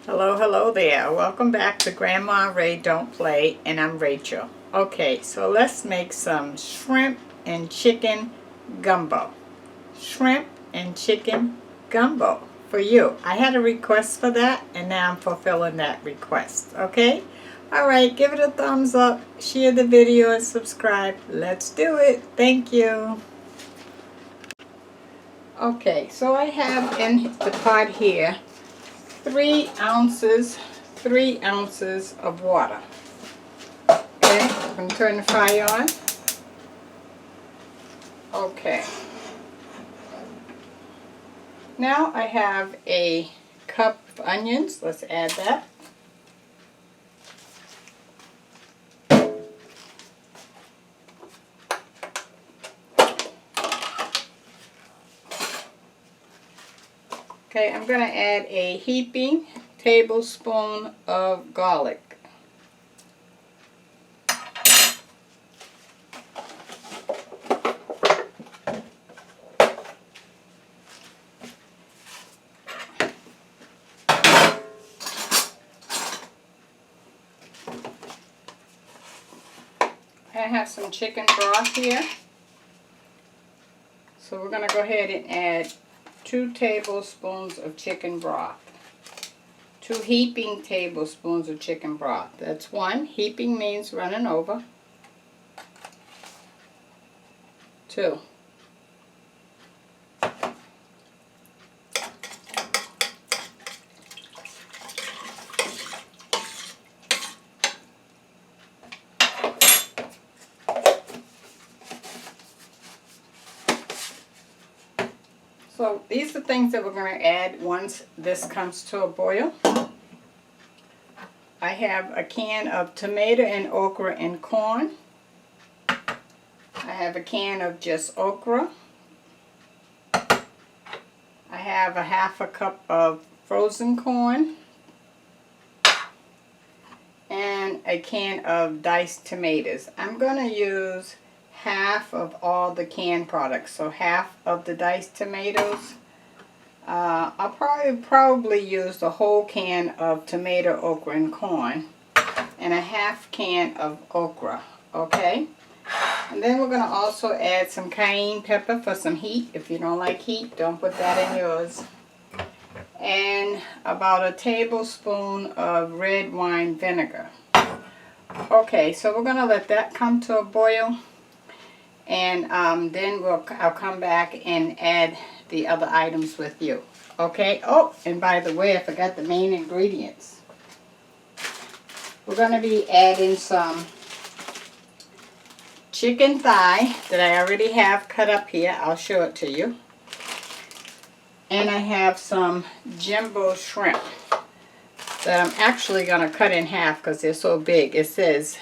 Hello, hello there. Welcome back to Grandma Ray Don't Play, and I'm Rachel. Okay, so let's make some shrimp and chicken gumbo. Shrimp and chicken gumbo for you. I had a request for that, and now I'm fulfilling that request. Okay? Alright, give it a thumbs up, share the video, and subscribe. Let's do it. Thank you. Okay, so I have in the pot here 3 ounces of water. Okay, I'm going to turn the fire on. Okay. Now I have a cup of onions. Let's add that. Okay, I'm going to add a heaping tablespoon of garlic. I have some chicken broth here. So we're going to go ahead and add 2 tablespoons of chicken broth. 2 heaping tablespoons of chicken broth. That's 1. Heaping means running over. 2. So these are things that we're going to add once this comes to a boil. I have a can of tomato and okra and corn. I have a can of just okra. I have a half a cup of frozen corn. And a can of diced tomatoes. I'm going to use half of all the canned products, so half of the diced tomatoes. I'll probably use the whole can of tomato, okra, and corn, and a half can of okra. Okay, and then we're going to also add some cayenne pepper for some heat. If you don't like heat, don't put that in yours. And about a tablespoon of red wine vinegar. Okay, so we're going to let that come to a boil. And then I'll come back and add the other items with you. Okay? Oh, and by the way, I forgot the main ingredients. We're going to be adding some chicken thigh that I already have cut up here. I'll show it to you. And I have some jumbo shrimp that I'm actually going to cut in half because they're so big. It says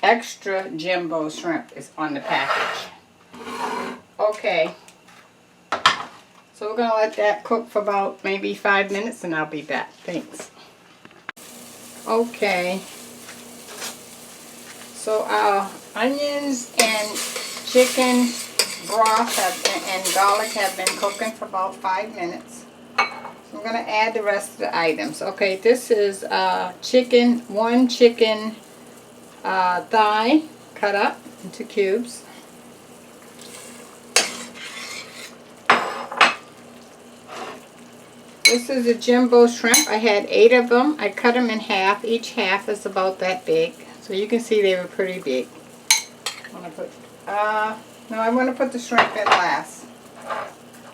extra jumbo shrimp is on the package. Okay, so we're going to let that cook for about maybe 5 minutes and I'll be back. Thanks. Okay, so our onions and chicken broth and garlic have been cooking for about 5 minutes. So I'm going to add the rest of the items. Okay, this is one chicken thigh cut up into cubes. This is a jumbo shrimp. I had 8 of them. I cut them in half. Each half is about that big. So you can see they were pretty big. I want to put the shrimp in last.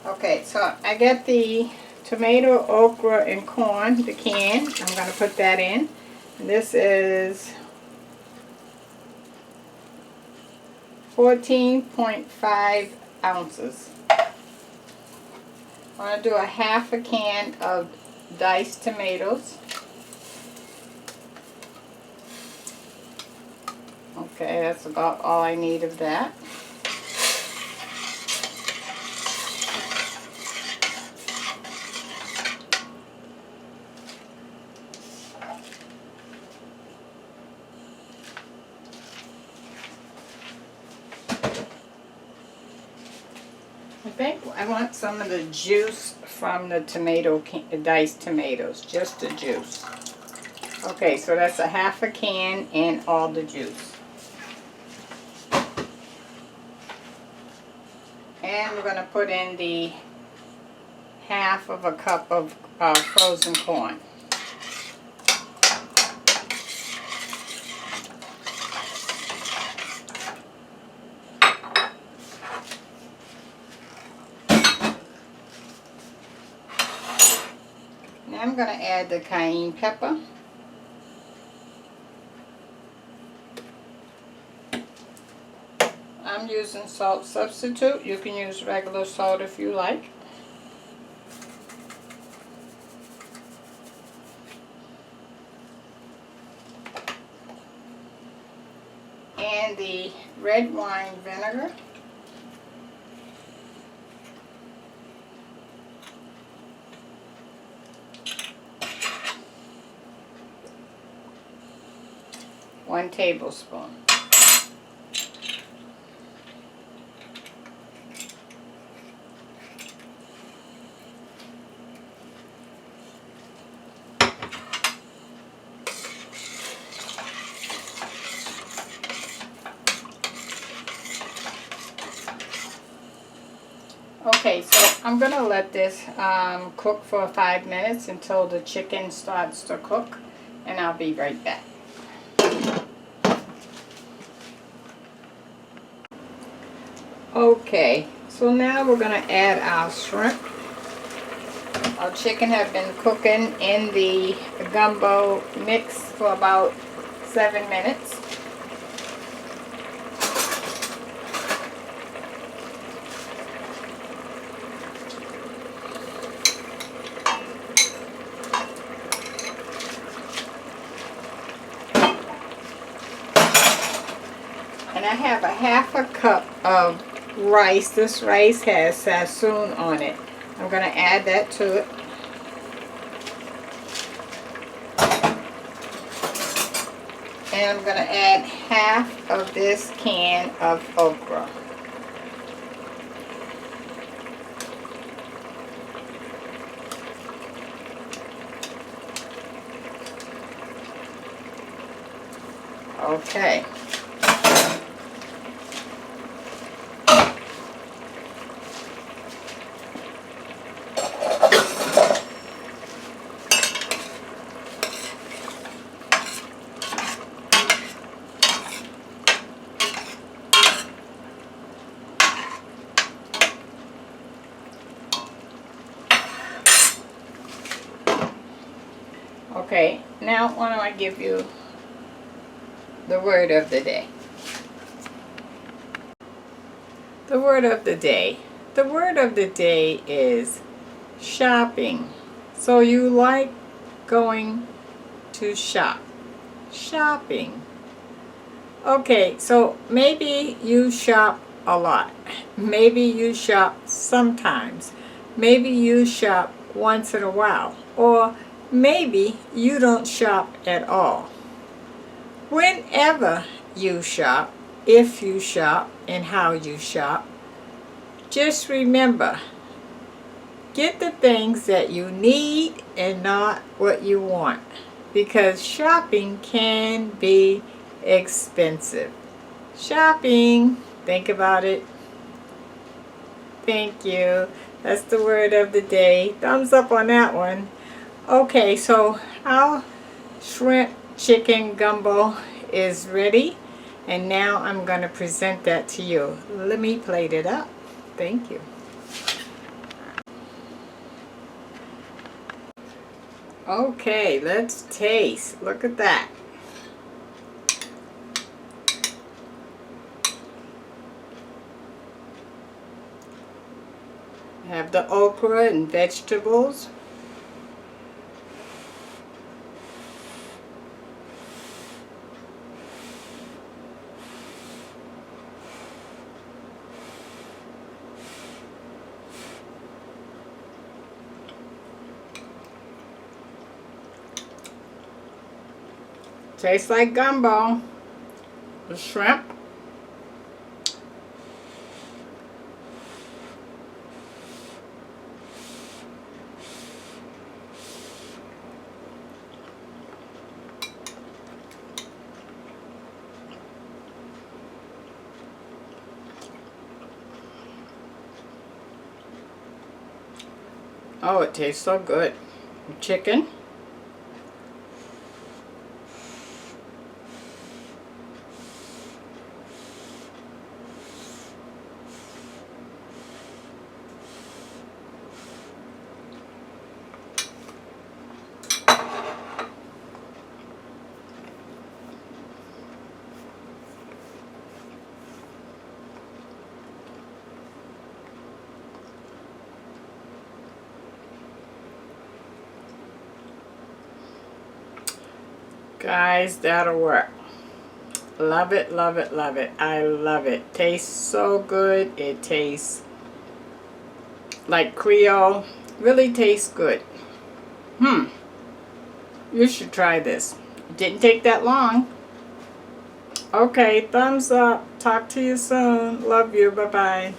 Okay, so I get the tomato, okra, and corn, the can. I'm going to put that in. This is 14.5 ounces. I'm going to do a half a can of diced tomatoes. Okay, that's about all I need of that. I think I want some of the juice from the diced tomatoes, just the juice. Okay, so that's a half a can and all the juice. And we're going to put in the half of a cup of frozen corn. Now I'm going to add the cayenne pepper. I'm using salt substitute. You can use regular salt if you like. And the red wine vinegar. One tablespoon. Okay, so I'm going to let this cook for 5 minutes until the chicken starts to cook, and I'll be right back. Okay, so now we're going to add our shrimp. Our chicken has been cooking in the gumbo mix for about 7 minutes. And I have a half a cup of rice. This rice has sassoon on it. I'm going to add that to it. And I'm going to add half of this can of okra. Okay. Okay, now why don't I give you the word of the day. The word of the day. The word of the day is shopping. So you like going to shop. Shopping. Okay, so maybe you shop a lot. Maybe you shop sometimes. Maybe you shop once in a while. Or maybe you don't shop at all. Whenever you shop, if you shop, and how you shop, just remember, get the things that you need and not what you want, because shopping can be expensive. Shopping, think about it. Thank you. That's the word of the day. Thumbs up on that one. Okay, so our shrimp chicken gumbo is ready, and now I'm going to present that to you. Let me plate it up. Thank you. Okay, let's taste. Look at that. Have the okra and vegetables. Tastes like gumbo. The shrimp. Oh, it tastes so good. Chicken. Guys, that'll work. Love it, love it, love it. I love it. Tastes so good. It tastes like Creole. Really tastes good. You should try this. Didn't take that long. Okay, thumbs up. Talk to you soon. Love you. Bye-bye.